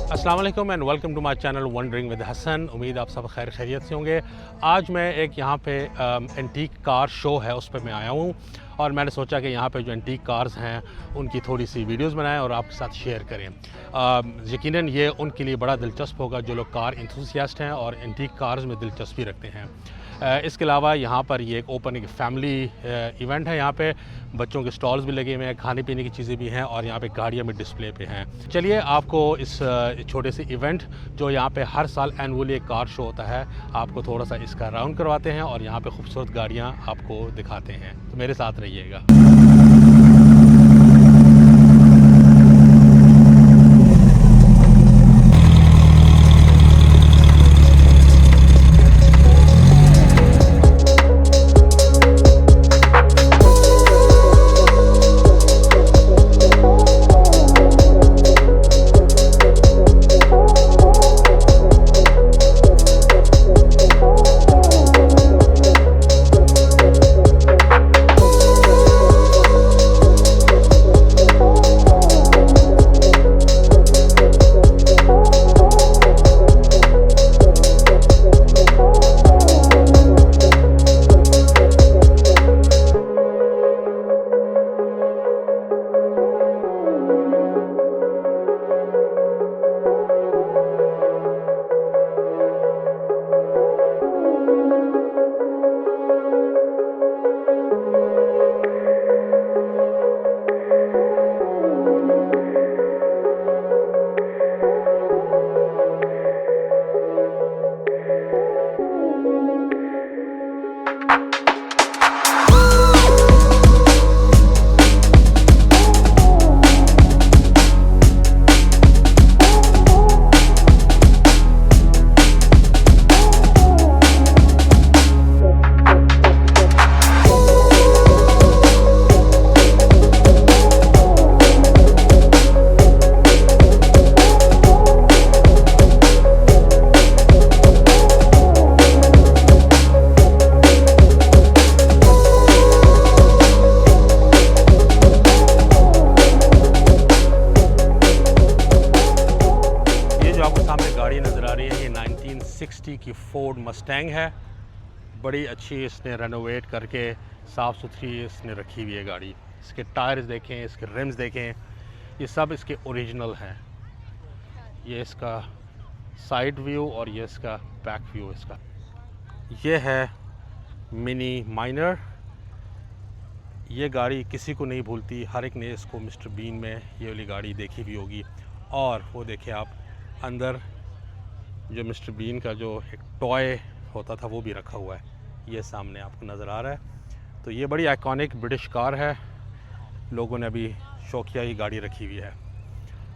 अस्सलाम वालेकुम and welcome to my channel wandering with Hasan. उम्मीद आप सब खैर खैरियत से होंगे। आज मैं एक यहाँ पे एंटीक कार शो है उस पर मैं आया हूँ और मैंने सोचा कि यहाँ पे जो एंटीक कार्स हैं उनकी थोड़ी सी वीडियोस बनाएं और आपके साथ शेयर करें। यकीनन ये उनके लिए बड़ा दिलचस्प होगा जो लोग कार इंथुसियास्ट हैं और एंटीक कार्स में दिलचस्पी रखते हैं। इसके अलावा यहाँ पर ये एक ओपन एक फैमिली इवेंट है। यहाँ पे बच्चों के स्टॉल्स भी लगे हुए हैं, खाने पीने की चीज़ें भी हैं और यहाँ पे गाड़ियाँ भी डिस्प्ले पे हैं। चलिए आपको इस छोटे से इवेंट जो यहाँ पे हर साल एनुअली एक कार शो होता है, आपको थोड़ा सा इसका राउंड करवाते हैं और यहाँ पे खूबसूरत गाड़ियाँ आपको दिखाते हैं। तो मेरे साथ रहिएगा। गाड़ी नज़र आ रही है ये 1960 की फोर्ड मस्टैंग है। बड़ी अच्छी इसने रेनोवेट करके साफ़ सुथरी इसने रखी हुई है गाड़ी। इसके टायर्स देखें, इसके रिम्स देखें, ये सब इसके ओरिजिनल हैं। ये इसका साइड व्यू और ये इसका बैक व्यू इसका। ये है मिनी माइनर। ये गाड़ी किसी को नहीं भूलती, हर एक ने इसको मिस्टर बीन में ये वाली गाड़ी देखी भी होगी। और वो देखें आप अंदर जो मिस्टर बीन का जो एक टॉय होता था वो भी रखा हुआ है, ये सामने आपको नज़र आ रहा है। तो ये बड़ी आइकॉनिक ब्रिटिश कार है, लोगों ने अभी शौकिया ही गाड़ी रखी हुई है।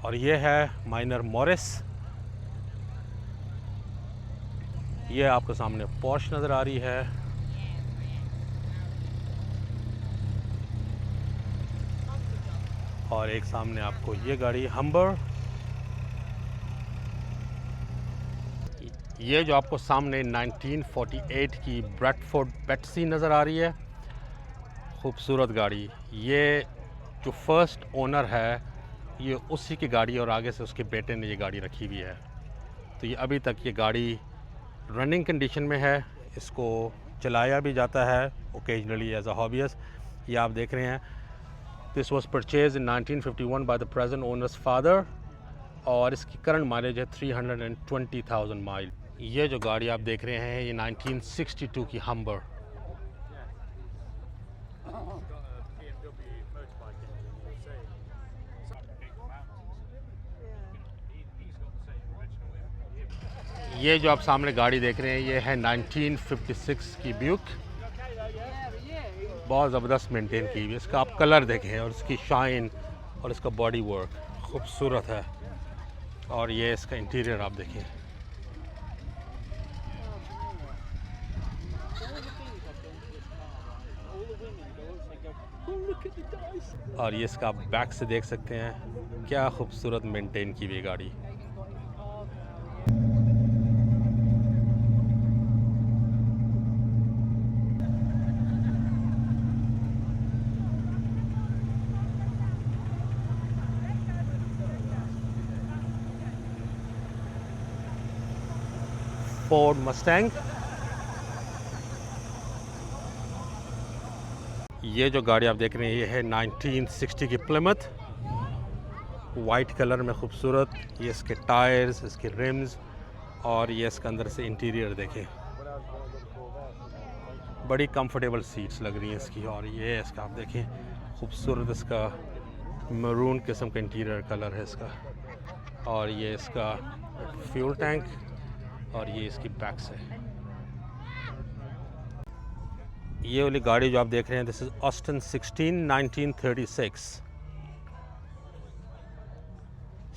और ये है माइनर मॉरिस। ये आपको सामने पोर्श नज़र आ रही है। और एक सामने आपको ये गाड़ी हम्बर। ये जो आपको सामने 1948 की ब्रैडफोर्ड बेटसी नज़र आ रही है, खूबसूरत गाड़ी। ये जो फर्स्ट ओनर है ये उसी की गाड़ी और आगे से उसके बेटे ने ये गाड़ी रखी हुई है। तो ये अभी तक ये गाड़ी रनिंग कंडीशन में है। इसको चलाया भी जाता है ओकेजनली एज अ हॉबीस्ट। ये आप देख रहे हैं, this was purchase in 1951 by the present owners father और इसकी करंट माइलेज है 320,000 माइल। ये जो गाड़ी आप देख रहे हैं ये 1962 की हम्बर। ये जो आप सामने गाड़ी देख रहे हैं ये है 1956 की ब्यूक। बहुत ज़बरदस्त मेंटेन की हुई है। इसका आप कलर देखें और इसकी शाइन और इसका बॉडी वर्क खूबसूरत है। और ये इसका इंटीरियर आप देखें। और ये इसका आप बैक से देख सकते हैं, क्या खूबसूरत मेंटेन की हुई गाड़ी। Ford Mustang. ये जो गाड़ी आप देख रहे हैं ये है 1960 की प्लिमथ, वाइट कलर में खूबसूरत। ये इसके टायर्स, इसके रिम्स और ये इसके अंदर से इंटीरियर देखें, बड़ी कंफर्टेबल सीट्स लग रही हैं इसकी। और ये इसका आप देखें खूबसूरत इसका मरून किस्म का इंटीरियर कलर है इसका। और ये इसका फ्यूल टैंक और ये इसकी बैक से। ये वाली गाड़ी जो आप देख रहे हैं this is Austin 16 1936,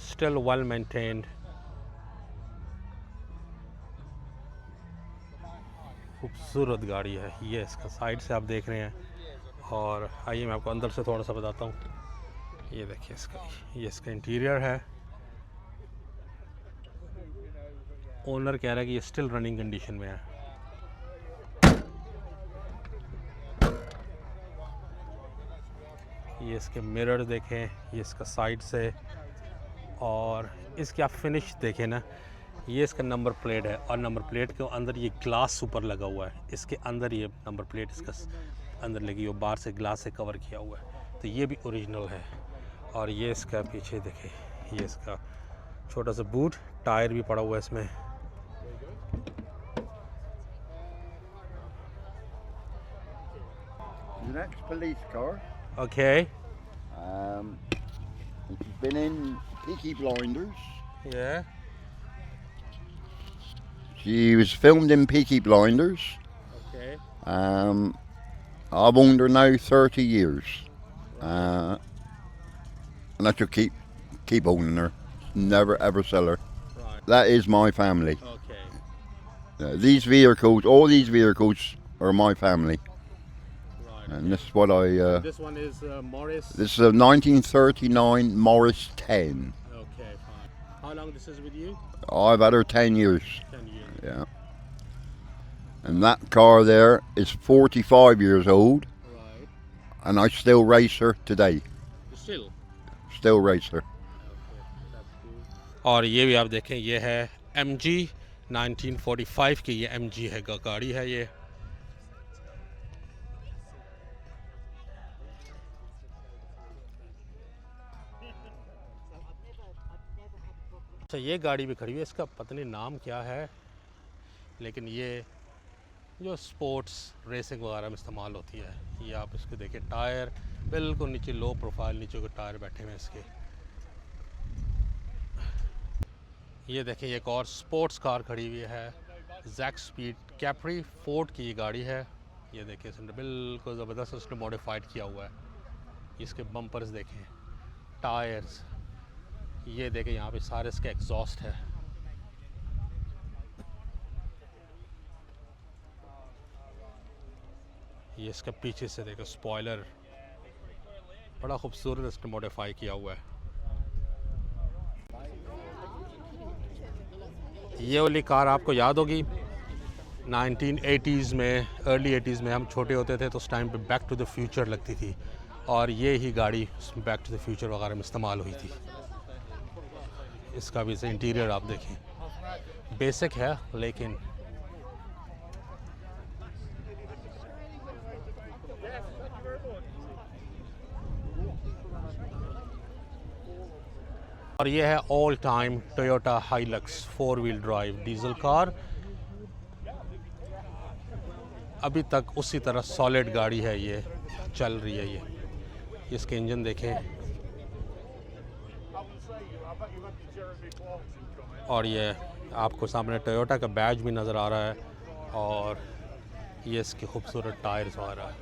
still well maintained. खूबसूरत गाड़ी है ये। इसका साइड से आप देख रहे हैं। और आइए मैं आपको अंदर से थोड़ा सा बताता हूँ। ये देखिए इसका, ये इसका इंटीरियर है। ओनर कह रहा है कि ये स्टिल रनिंग कंडीशन में है। ये इसके मिरर देखें, ये इसका साइड से। और इसके आप फिनिश देखें ना, ये इसका नंबर प्लेट है और नंबर प्लेट के अंदर ये ग्लास ऊपर लगा हुआ है। इसके अंदर ये नंबर प्लेट इसका अंदर लगी हुई, बाहर से ग्लास से कवर किया हुआ है, तो ये भी ओरिजिनल है। और ये इसका पीछे देखें, ये इसका छोटा सा बूट, टायर भी पड़ा हुआ है इसमें। The next police car. Okay. It's been in Peaky Blinders. Yeah. She was filmed in Peaky Blinders. Okay. I've owned her now 30 years. And I should keep owning her. Never ever sell her. Right. That is my family. Okay. These vehicles, all these vehicles are my family. Right. And this is what I... This one is Morris. this is a 1939 Morris 10. Okay, fine. How long this is with you? I've had her 10 years. 10 years. Yeah. And that car there is 45 years old, Right. and I still race her today. Still. Still race her. Okay, that's cool. और ये भी आप देखें, ये है MG 1945 की, ये MG है गाड़ी है ये। अच्छा, ये गाड़ी भी खड़ी हुई है, इसका पता नहीं नाम क्या है, लेकिन ये जो स्पोर्ट्स रेसिंग वगैरह में इस्तेमाल होती है। ये आप इसके देखिए, टायर बिल्कुल नीचे, लो प्रोफाइल नीचे के टायर बैठे हुए हैं इसके। ये देखें, एक और स्पोर्ट्स कार खड़ी हुई है, जैक स्पीड कैप्री, फोर्ड की ये गाड़ी है। ये देखिए इसने बिल्कुल ज़बरदस्त उसने मॉडिफाइड किया हुआ है। इसके बम्पर्स देखें, टायर्स, ये देखें यहाँ पे सारे इसके एग्जॉस्ट है। ये इसका पीछे से देखो स्पॉइलर, बड़ा खूबसूरत इसने मॉडिफाई किया हुआ है। ये वाली कार आपको याद होगी 1980s में, अर्ली 80s में हम छोटे होते थे तो उस टाइम पे बैक टू द फ्यूचर लगती थी, और ये ही गाड़ी बैक टू द फ्यूचर वगैरह में इस्तेमाल हुई थी। इसका भी इंटीरियर आप देखें, बेसिक है लेकिन और ये है all time Toyota Hilux 4 wheel drive diesel car. अभी तक उसी तरह सॉलिड गाड़ी है, ये चल रही है। ये इसके इंजन देखें, और ये आपको सामने टोयोटा का बैज भी नज़र आ रहा है और ये इसके खूबसूरत टायर्स वगैरह।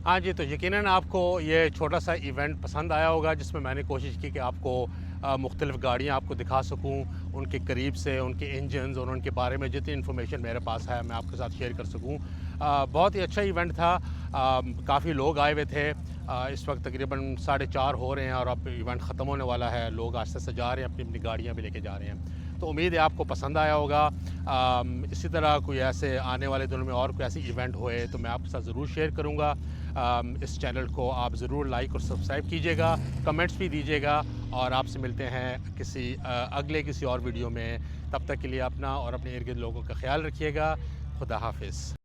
हाँ जी, तो यकीनन आपको ये छोटा सा इवेंट पसंद आया होगा जिसमें मैंने कोशिश की कि आपको मुख्तलिफ़ गाड़ियाँ आपको दिखा सकूँ, उनके करीब से, उनके इंजन्स और उनके बारे में जितनी इन्फॉर्मेशन मेरे पास है मैं आपके साथ शेयर कर सकूँ। बहुत ही अच्छा इवेंट था, काफ़ी लोग आए हुए थे। इस वक्त तकरीबन 4:30 हो रहे हैं और अब इवेंट ख़त्म होने वाला है। लोग आस्ते आस्ते जा रहे हैं, अपनी अपनी गाड़ियाँ भी लेके जा रहे हैं। तो उम्मीद है आपको पसंद आया होगा। इसी तरह कोई ऐसे आने वाले दिनों में और कोई ऐसी इवेंट होए तो मैं आपके साथ ज़रूर शेयर करूँगा। इस चैनल को आप ज़रूर लाइक और सब्सक्राइब कीजिएगा, कमेंट्स भी दीजिएगा और आपसे मिलते हैं किसी और वीडियो में। तब तक के लिए अपना और अपने इर्द गिर्द लोगों का ख्याल रखिएगा। खुदा हाफिज़।